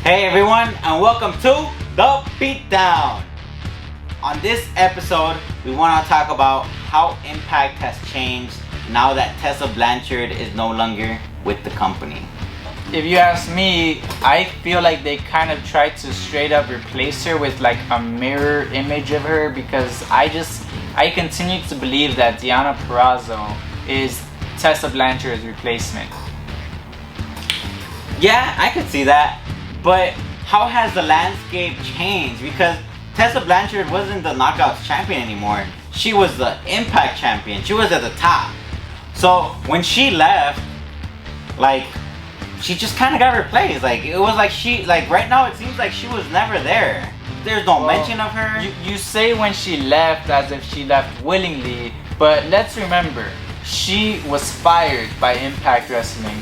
Hey everyone, and welcome to The Beatdown. On this episode, we want to talk about how Impact has changed now that Tessa Blanchard is no longer with the company. If you ask me, I feel like they kind of tried to straight up replace her with like a mirror image of her, because I continue to believe that Deonna Purrazzo is Tessa Blanchard's replacement. Yeah, I could see that, but how has the landscape changed? Because Tessa Blanchard wasn't the Knockouts champion anymore. She was the Impact champion. She was at the top. So when she left, like, she just kind of got replaced. Like, it was like right now it seems like she was never there. There's no mention of her. You say when she left as if she left willingly, but let's remember, she was fired by Impact Wrestling.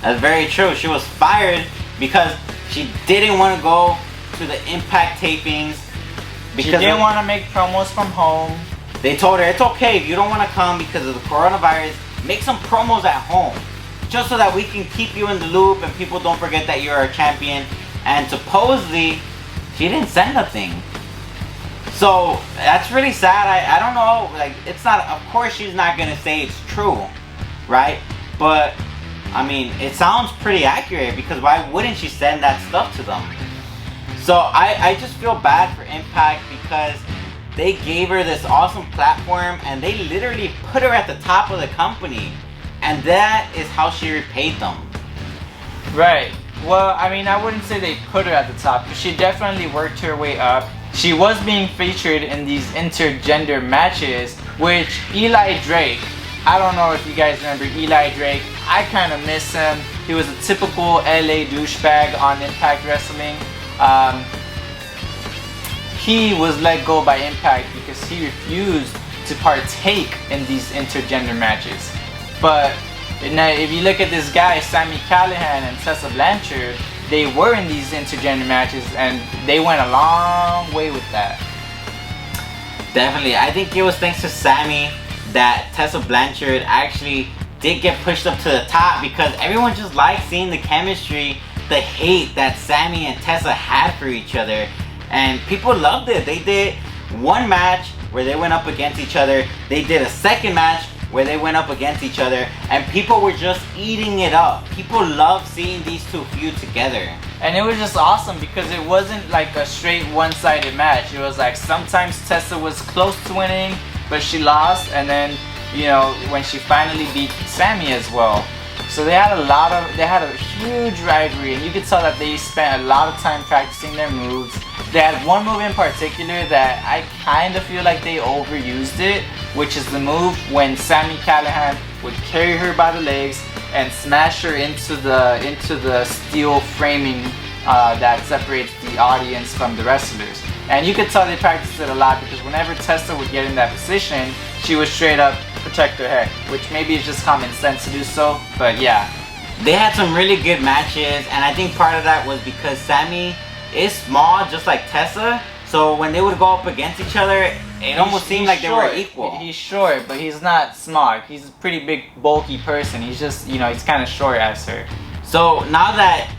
That's very true. She was fired because she didn't want to go to the Impact tapings. She didn't want to make promos from home. They told her, it's okay if you don't want to come because of the coronavirus, make some promos at home. Just so that we can keep you in the loop and people don't forget that you're a champion. And supposedly, she didn't send nothing. So, that's really sad. I don't know, like, it's not, of course she's not going to say it's true, right? But, I mean, it sounds pretty accurate, because why wouldn't she send that stuff to them? So, I just feel bad for Impact, because they gave her this awesome platform and they literally put her at the top of the company. And that is how she repaid them. Right. Well, I mean, I wouldn't say they put her at the top, but she definitely worked her way up. She was being featured in these intergender matches, which Eli Drake, I don't know if you guys remember Eli Drake, I kind of miss him. He was a typical LA douchebag on Impact Wrestling. He was let go by Impact because he refused to partake in these intergender matches. But if you look at this guy, Sammy Callahan and Tessa Blanchard, they were in these intergender matches and they went a long way with that. Definitely. I think it was thanks to Sammy that Tessa Blanchard actually did get pushed up to the top, because everyone just liked seeing the chemistry, the hate that Sammy and Tessa had for each other. And people loved it. They did one match where they went up against each other. They did a second match where they went up against each other, and people were just eating it up. People loved seeing these two feud together. And it was just awesome because it wasn't like a straight one-sided match. It was like sometimes Tessa was close to winning, but she lost, and then, you know, when she finally beat Sammy as well. So they had a huge rivalry, and you could tell that they spent a lot of time practicing their moves. They had one move in particular that I kind of feel like they overused it, which is the move when Sammy Callahan would carry her by the legs and smash her into the steel framing that separates the audience from the wrestlers. And you could tell they practiced it a lot, because whenever Tessa would get in that position, she would straight up protect her head, which maybe is just common sense to do so, but yeah. They had some really good matches, and I think part of that was because Sammy is small, just like Tessa, so when they would go up against each other, it almost seemed like they were equal. He's short, but he's not small. He's a pretty big, bulky person. He's just, you know, he's kind of short as her. So now that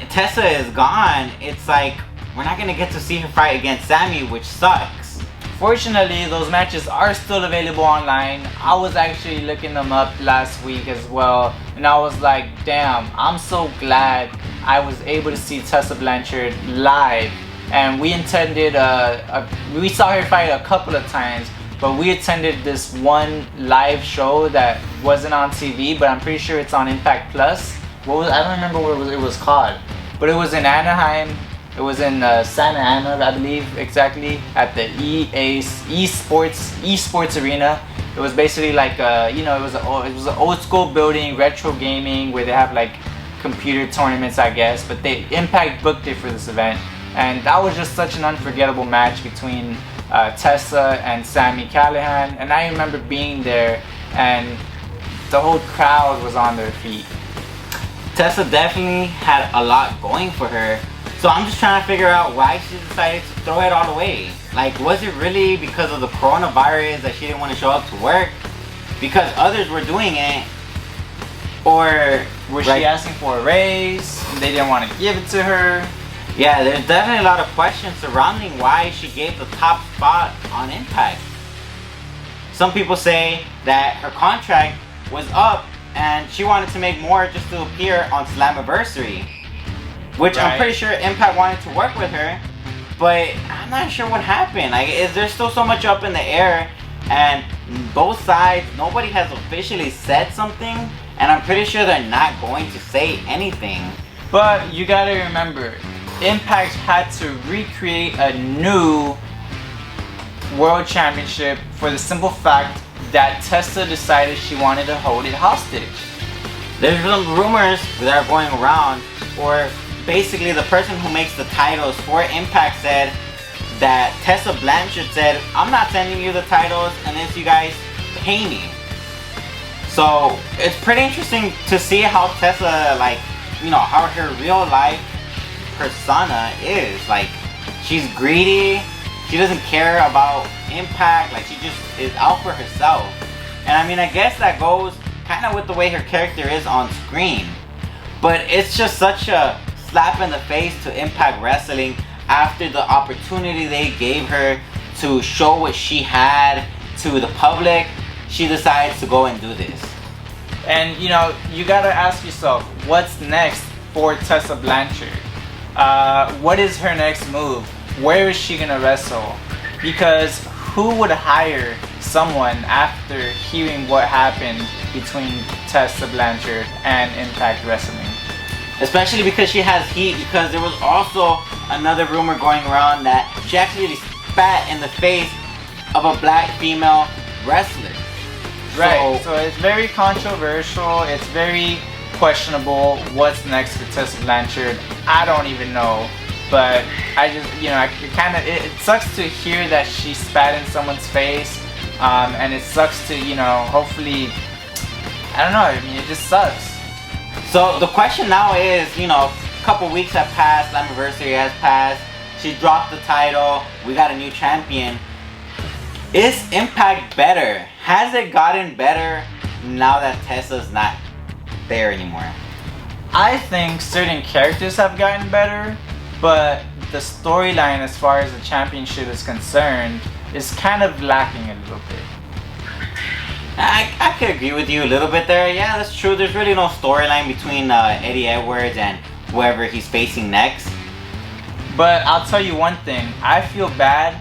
Tessa is gone, it's like we're not gonna get to see her fight against Sammy, which sucks. Fortunately, those matches are still available online. I was actually looking them up last week as well, and I was like, damn, I'm so glad I was able to see Tessa Blanchard live. And we attended, we saw her fight a couple of times, but we attended this one live show that wasn't on TV, but I'm pretty sure it's on Impact Plus. I don't remember what it was called, but it was in Anaheim. It was in Santa Ana, I believe, exactly, at the eSports Arena. It was basically like, you know, it was an old school building, retro gaming, where they have like computer tournaments, I guess. But Impact booked it for this event, and that was just such an unforgettable match between Tessa and Sammy Callahan. And I remember being there, and the whole crowd was on their feet. Tessa definitely had a lot going for her. So I'm just trying to figure out why she decided to throw it all away. Like, was it really because of the coronavirus that she didn't want to show up to work? Because others were doing it? Or was she asking for a raise? they didn't want to give it to her. Yeah, there's definitely a lot of questions surrounding why she gave the top spot on Impact. Some people say that her contract was up and she wanted to make more just to appear on Slammiversary, which I'm pretty sure Impact wanted to work with her, but I'm not sure what happened. Like, is there still so much up in the air, and both sides, nobody has officially said something, and I'm pretty sure they're not going to say anything. But you gotta remember, Impact had to recreate a new World Championship for the simple fact that Tessa decided she wanted to hold it hostage. There's some rumors that are going around, or basically the person who makes the titles for Impact said that Tessa Blanchard said, I'm not sending you the titles unless you guys pay me. So it's pretty interesting to see how Tessa, like, you know, how her real life persona is. Like, she's greedy, she doesn't care about Impact, like she just is out for herself. And I mean, I guess that goes kind of with the way her character is on screen. But it's just such a slap in the face to Impact Wrestling after the opportunity they gave her to show what she had to the public. She decides to go and do this. And you know, you gotta ask yourself, what's next for Tessa Blanchard? What is her next move? Where is she gonna wrestle? Because who would hire someone after hearing what happened between Tessa Blanchard and Impact Wrestling? Especially because she has heat, because there was also another rumor going around that she actually spat in the face of a black female wrestler. Right, so it's very controversial, it's very questionable what's next for Tessa Blanchard. I don't even know, but I just, you know, it sucks to hear that she spat in someone's face, and it sucks to, you know, hopefully, I don't know, I mean, it just sucks. So the question now is, you know, a couple weeks have passed, Slammiversary has passed, she dropped the title, we got a new champion. Is Impact better? Has it gotten better now that Tessa's not there anymore? I think certain characters have gotten better, but the storyline as far as the championship is concerned is kind of lacking a little bit. I could agree with you a little bit there. Yeah, that's true. There's really no storyline between Eddie Edwards and whoever he's facing next. But I'll tell you one thing. I feel bad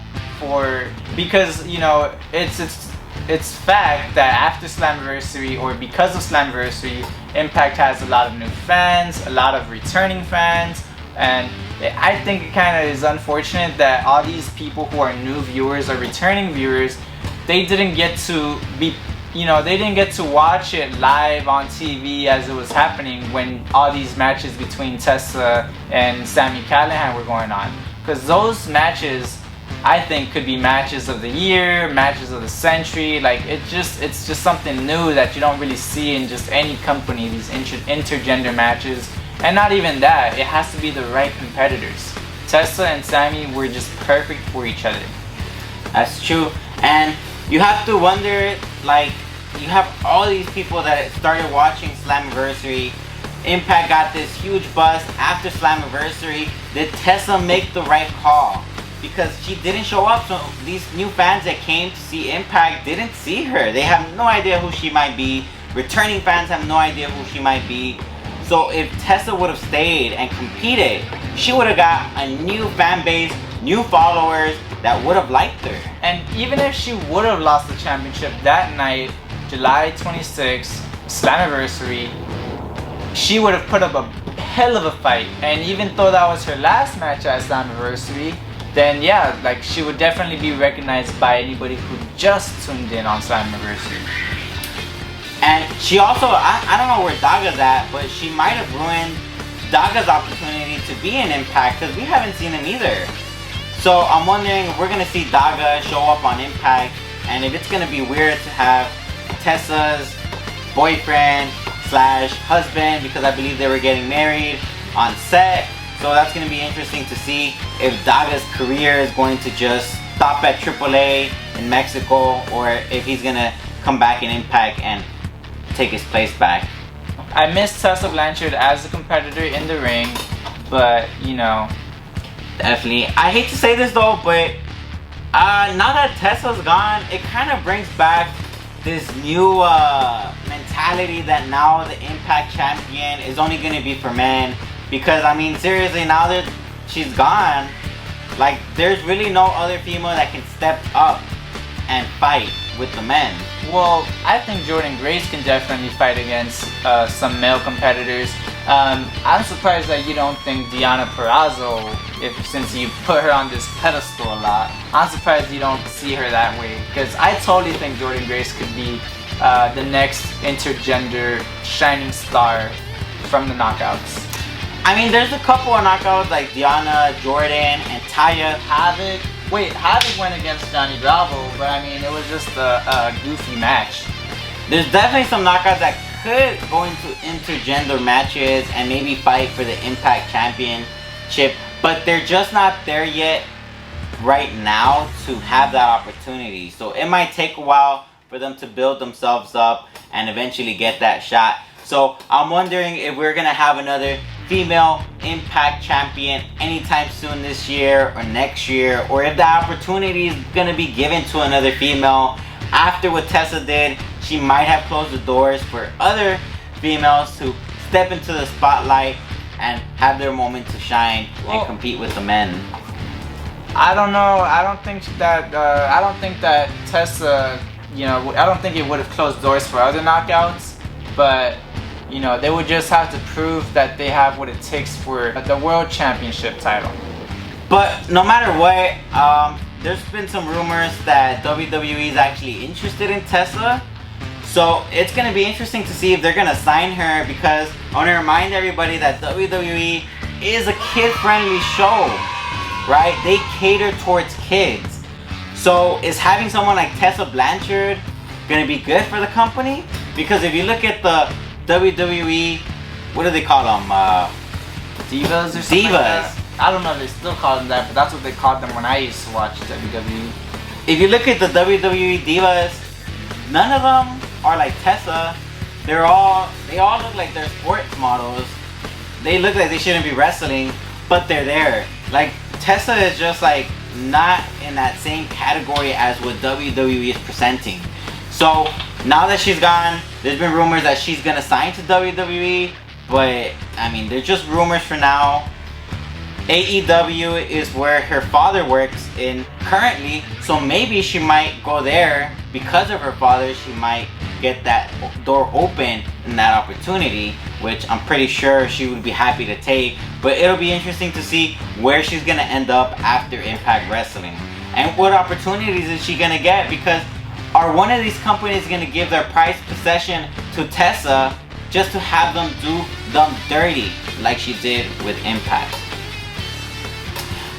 because, you know, it's fact that after Slammiversary, or because of Slammiversary, Impact has a lot of new fans, a lot of returning fans, and I think it kind of is unfortunate that all these people who are new viewers or returning viewers, they didn't get to be, you know, they didn't get to watch it live on TV as it was happening when all these matches between Tessa and Sammy Callahan were going on. Because those matches, I think, could be matches of the year, matches of the century. Like, it's just something new that you don't really see in just any company, these intergender matches. And not even that, it has to be the right competitors. Tessa and Sammy were just perfect for each other. That's true. And you have to wonder, like, you have all these people that started watching Slammiversary. Impact got this huge buzz after Slammiversary. Did Tessa make the right call? Because she didn't show up, so these new fans that came to see Impact didn't see her. They have no idea who she might be. Returning fans have no idea who she might be. So if Tessa would have stayed and competed, she would have got a new fan base, new followers that would have liked her. And even if she would have lost the championship that night, July 26th, Slammiversary, she would have put up a hell of a fight. And even though that was her last match at Slammiversary, then yeah, like, she would definitely be recognized by anybody who just tuned in on Slammiversary. And she also, I don't know where Daga's at, but she might have ruined Daga's opportunity to be in Impact, because we haven't seen him either. So I'm wondering if we're going to see Daga show up on Impact, and if it's going to be weird to have Tessa's boyfriend slash husband, because I believe they were getting married, on set. So that's going to be interesting to see if Daga's career is going to just stop at AAA in Mexico, or if he's going to come back in Impact and take his place back. I miss Tessa Blanchard as a competitor in the ring, but you know. Definitely. I hate to say this though, but now that Tessa's gone, it kind of brings back this new mentality that now the Impact Champion is only going to be for men. Because, I mean, seriously, now that she's gone, like, there's really no other female that can step up and fight with the men. Well, I think Jordynne Grace can definitely fight against some male competitors. I'm surprised that you don't think Deonna Purrazzo, since you put her on this pedestal a lot, I'm surprised you don't see her that way. Because I totally think Jordynne Grace could be the next intergender shining star from the knockouts. I mean, there's a couple of knockouts like Deonna, Jordan, and Taya. Havoc. Wait, Havoc went against Johnny Bravo, but I mean, it was just a goofy match. There's definitely some knockouts that could go into intergender matches and maybe fight for the Impact Championship, but they're just not there yet right now to have that opportunity. So it might take a while for them to build themselves up and eventually get that shot. So I'm wondering if we're going to have another female Impact Champion anytime soon this year or next year, or if the opportunity is going to be given to another female. After what Tessa did, she might have closed the doors for other females to step into the spotlight and have their moment to shine and compete with the men. I don't know. I don't think that Tessa, you know, I don't think it would have closed doors for other knockouts, but you know, they would just have to prove that they have what it takes for the World Championship title. But no matter what, there's been some rumors that WWE is actually interested in Tessa. So it's going to be interesting to see if they're going to sign her, because I want to remind everybody that WWE is a kid-friendly show, right? They cater towards kids. So is having someone like Tessa Blanchard going to be good for the company? Because if you look at the WWE, what do they call them? Divas or something like that? I don't know if they still call them that, but that's what they called them when I used to watch WWE. If you look at the WWE Divas, none of them are like Tessa. They all look like they're sports models. They look like they shouldn't be wrestling, but they're there. Like, Tessa is just like not in that same category as what WWE is presenting. So now that she's gone, there's been rumors that she's gonna sign to WWE, but I mean, they're just rumors for now. AEW is where her father works in currently, so maybe she might go there because of her father. She might get that door open and that opportunity, which I'm pretty sure she would be happy to take. But it'll be interesting to see where she's gonna end up after Impact Wrestling and what opportunities is she gonna get, because are one of these companies gonna give their prized possession to Tessa just to have them do them dirty like she did with Impact?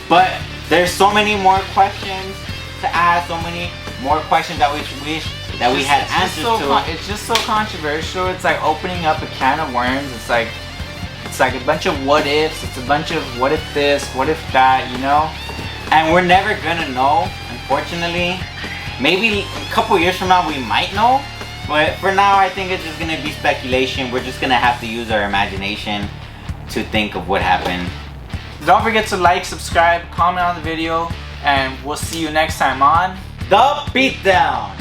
But there's so many more questions to ask, so many more questions that we wish that we had answers to. It's just so controversial. It's like opening up a can of worms. It's like a bunch of what ifs. It's a bunch of what if this, what if that, you know? And we're never gonna know, unfortunately. Maybe a couple years from now we might know, but for now I think it's just gonna be speculation. We're just gonna have to use our imagination to think of what happened. Don't forget to like, subscribe, comment on the video, and we'll see you next time on The Beatdown.